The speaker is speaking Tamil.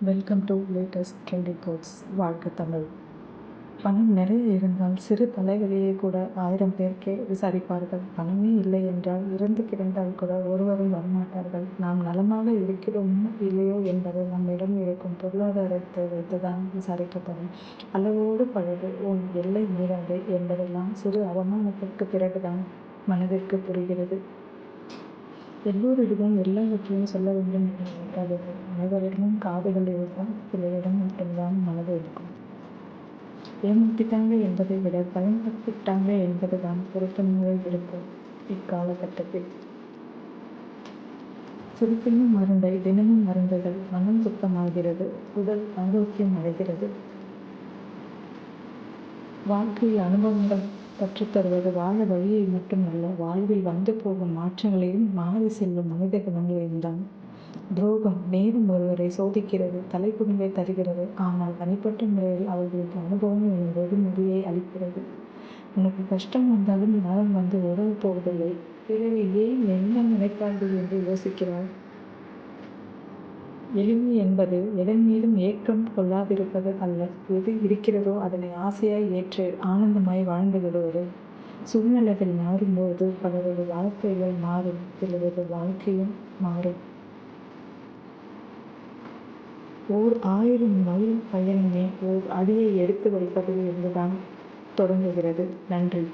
Welcome to latest trending quotes. வாழ்க தமிழ். பணம் நிறைய இருந்தால் சிறு தலைவலியை கூட 1000 பேருக்கே விசாரிப்பார்கள். பணமே இல்லை என்றால் இறந்து கிடந்தால் கூட ஒருவரும் வரமாட்டார்கள். நாம் நலமாக இருக்கிறோமோ இல்லையோ என்பது நம்மிடம் இருக்கும் பொருளாதாரத்தை வைத்துதான் விசாரிக்கப்படும். அளவோடு பழகு, உன் எல்லை மீறாதே என்பதெல்லாம் சிறு அவமானத்திற்கு பிறகுதான் மனதிற்கு புரிகிறது. எல்லோரிடமும் எல்லாவற்றையும் சொல்ல வேண்டும் என்று நினைக்காதீர்கள். அனைவரிடமும் காதுகள் இருக்கும், சிலரிடம் மட்டும்தான் மனது இருக்கும். ஏமாத்திட்டாங்க என்பதை விட பயன்படுத்திட்டாங்க என்பதுதான் பொருத்தமாக இருக்கும் இக்காலகட்டத்தில். சிறுப்பினும் மருந்தை தினமும் மருந்துகள், மனம் சுத்தமாகிறது, உடல் ஆரோக்கியம் அடைகிறது. வாழ்க்கையில் அனுபவங்கள் கற்றுத்தருவது வாழ வழியை மட்டுமல்ல, வாழ்வில் வந்து போகும் மாற்றங்களையும் மாறி செல்லும் மனித குணங்களையும் தான். துரோகம் நேரம் ஒருவரை சோதிக்கிறது, தலைக்குடிமை தருகிறது. ஆனால் தனிப்பட்ட முறையில் அவர்களுக்கு அனுபவம் எனும் வெகுமதியை அளிக்கிறது. உனக்கு கஷ்டம் வந்தாலும் நேரம் வந்து உறவு போவதில்லை. பிறகு ஏன் என்ன நினைப்பார்கள் என்று யோசிக்கிறார். எளிமை என்பது எதன் மீதும் ஏக்கம் கொள்ளாதிருப்பது அல்ல. எது இருக்கிறதோ அதனை ஆசையாய் ஏற்று ஆனந்தமாய் வாழ்ந்து விடுவது. சூழ்நிலைகள் மாறும்போது பலரது வாழ்க்கைகள் மாறும், சிலரது வாழ்க்கையும் மாறும். ஓர் 1000 மைல் பயணமே ஓர் அடியை எடுத்து வைப்பதில் இருந்துதான் தொடங்குகிறது. நன்றி.